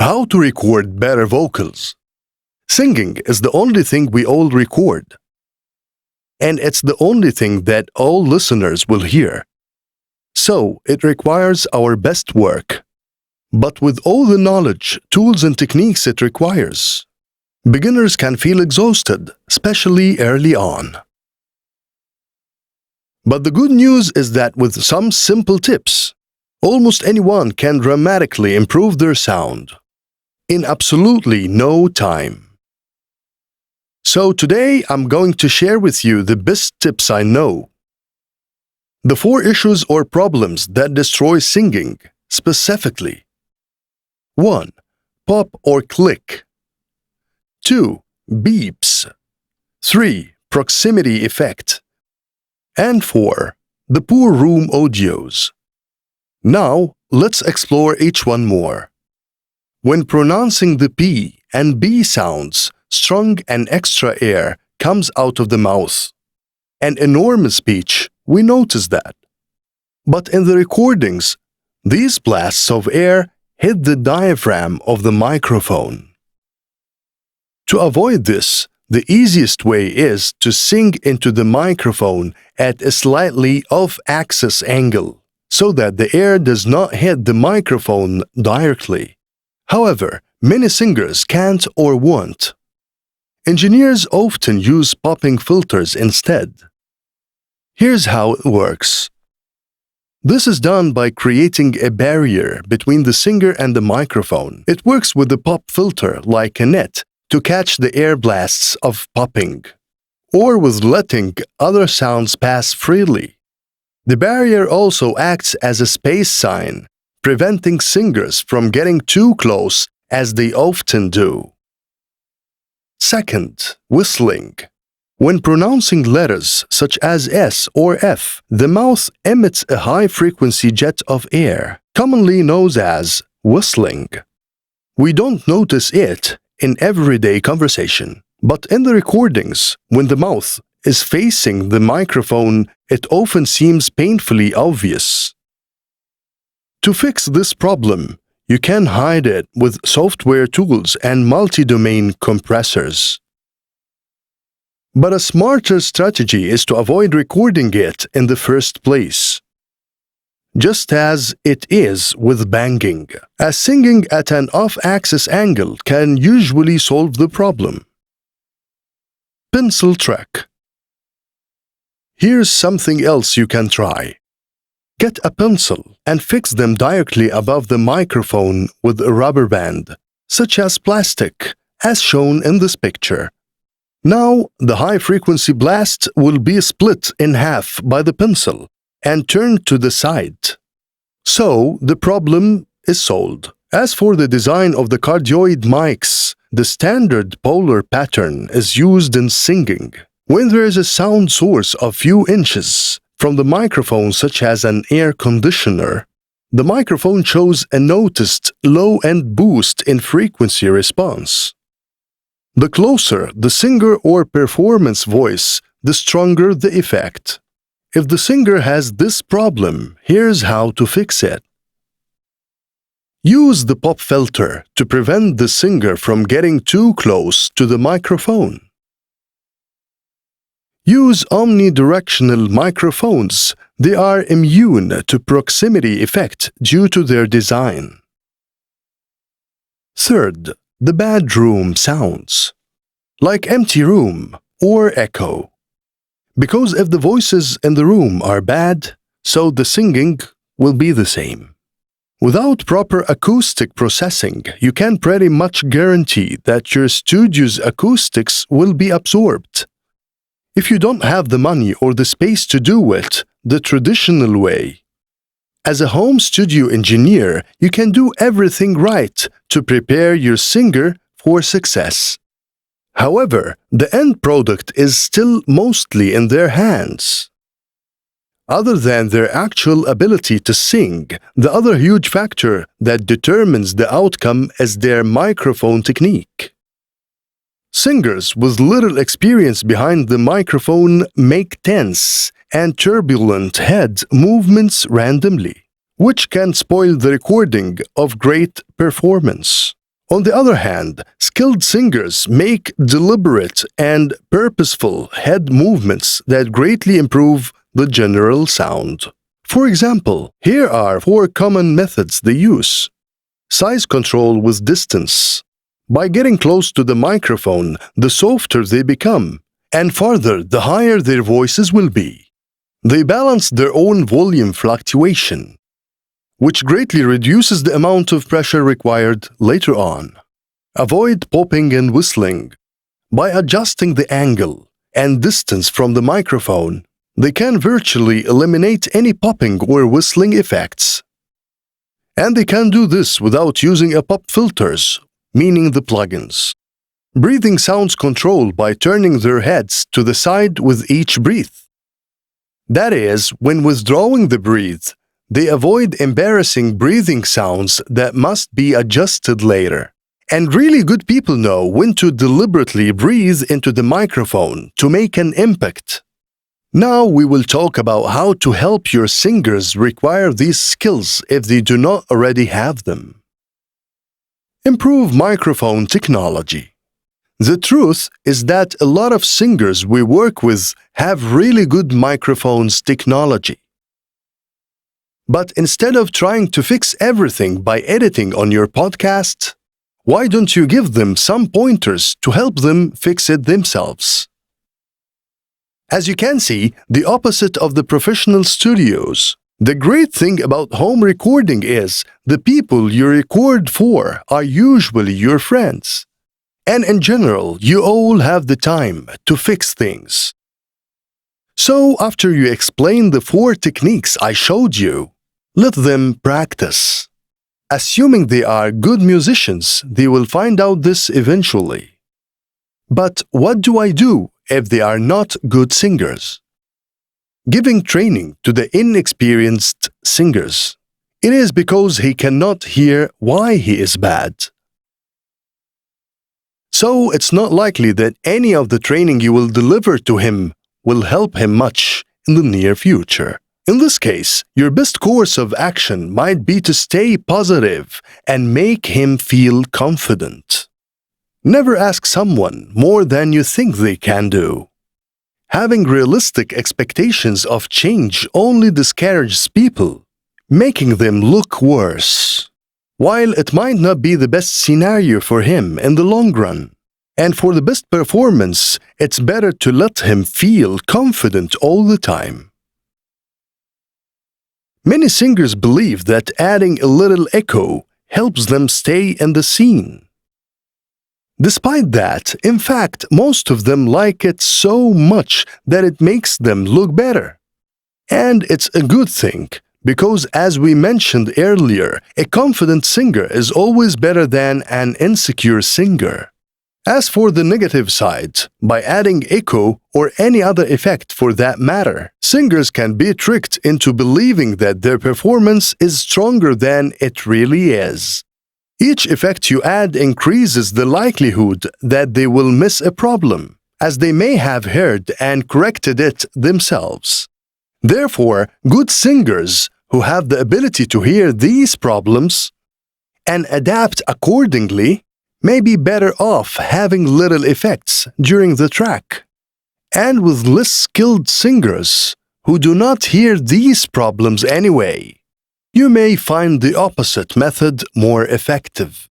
How to record better vocals. Singing is the only thing we all record. And it's the only thing that all listeners will hear. So it requires our best work. But with all the knowledge, tools, and techniques it requires, beginners can feel exhausted, especially early on. But the good news is that with some simple tips, almost anyone can dramatically improve their sound in absolutely no time. So today I'm going to share with you the best tips I know. The 4 issues or problems that destroy singing, specifically. 1. Pop or click. 2. Beeps. 3. Proximity effect. And 4. The poor room audios. Now, let's explore each one more. When pronouncing the P and B sounds, strong and extra air comes out of the mouth. An enormous pitch, we notice that. But in the recordings, these blasts of air hit the diaphragm of the microphone. To avoid this, the easiest way is to sing into the microphone at a slightly off-axis angle, so that the air does not hit the microphone directly. However, many singers can't or won't. Engineers often use popping filters instead. Here's how it works. This is done by creating a barrier between the singer and the microphone. It works with the pop filter like a net to catch the air blasts of popping, or with letting other sounds pass freely. The barrier also acts as a space sign, preventing singers from getting too close as they often do. Second, whistling. When pronouncing letters such as S or F, the mouth emits a high-frequency jet of air, commonly known as whistling. We don't notice it in everyday conversation, but in the recordings, when the mouth is facing the microphone, it often seems painfully obvious. To fix this problem, you can hide it with software tools and multi-domain compressors. But a smarter strategy is to avoid recording it in the first place. Just as it is with banging, as singing at an off-axis angle can usually solve the problem. Pencil trick. Here's something else you can try. Get a pencil and fix them directly above the microphone with a rubber band, such as plastic, as shown in this picture. Now, the high-frequency blast will be split in half by the pencil and turned to the side. So, the problem is solved. As for the design of the cardioid mics, the standard polar pattern is used in singing. When there is a sound source of few inches from the microphone, such as an air conditioner, the microphone shows a noticed low-end boost in frequency response. The closer the singer or performance voice, the stronger the effect. If the singer has this problem, here's how to fix it. Use the pop filter to prevent the singer from getting too close to the microphone. Use omnidirectional microphones. They are immune to proximity effect due to their design. Third, the bad room sounds, like empty room or echo. Because if the voices in the room are bad, so the singing will be the same. Without proper acoustic processing, you can pretty much guarantee that your studio's acoustics will be absorbed. If you don't have the money or the space to do it the traditional way, as a home studio engineer, you can do everything right to prepare your singer for success. However, the end product is still mostly in their hands. Other than their actual ability to sing, the other huge factor that determines the outcome is their microphone technique. Singers with little experience behind the microphone make tense and turbulent head movements randomly, which can spoil the recording of great performance. On the other hand, skilled singers make deliberate and purposeful head movements that greatly improve the general sound. For example, here are 4 common methods they use. Size control with distance. By getting close to the microphone, the softer they become, and farther, the higher their voices will be. They balance their own volume fluctuation, which greatly reduces the amount of pressure required later on. Avoid popping and whistling. By adjusting the angle and distance from the microphone, they can virtually eliminate any popping or whistling effects. And they can do this without using a pop filters, meaning the plugins. Breathing sounds control by turning their heads to the side with each breath. That is, when withdrawing the breath, they avoid embarrassing breathing sounds that must be adjusted later. And really good people know when to deliberately breathe into the microphone to make an impact. Now we will talk about how to help your singers acquire these skills if they do not already have them. Improve microphone technology. The truth is that a lot of singers we work with have really good microphones technology. But instead of trying to fix everything by editing on your podcast, why don't you give them some pointers to help them fix it themselves? As you can see, the opposite of the professional studios. The great thing about home recording is the people you record for are usually your friends. And in general, you all have the time to fix things. So after you explain the 4 techniques I showed you, let them practice. Assuming they are good musicians, they will find out this eventually. But what do I do if they are not good singers? Giving training to the inexperienced singers. It is because he cannot hear why he is bad. So it's not likely that any of the training you will deliver to him will help him much in the near future. In this case, your best course of action might be to stay positive and make him feel confident. Never ask someone more than you think they can do. Having realistic expectations of change only discourages people, making them look worse. While it might not be the best scenario for him in the long run, and for the best performance, it's better to let him feel confident all the time. Many singers believe that adding a little echo helps them stay in the scene. Despite that, in fact, most of them like it so much that it makes them look better. And it's a good thing, because as we mentioned earlier, a confident singer is always better than an insecure singer. As for the negative side, by adding echo or any other effect for that matter, singers can be tricked into believing that their performance is stronger than it really is. Each effect you add increases the likelihood that they will miss a problem, as they may have heard and corrected it themselves. Therefore, good singers who have the ability to hear these problems and adapt accordingly may be better off having little effects during the track. And with less skilled singers who do not hear these problems anyway, you may find the opposite method more effective.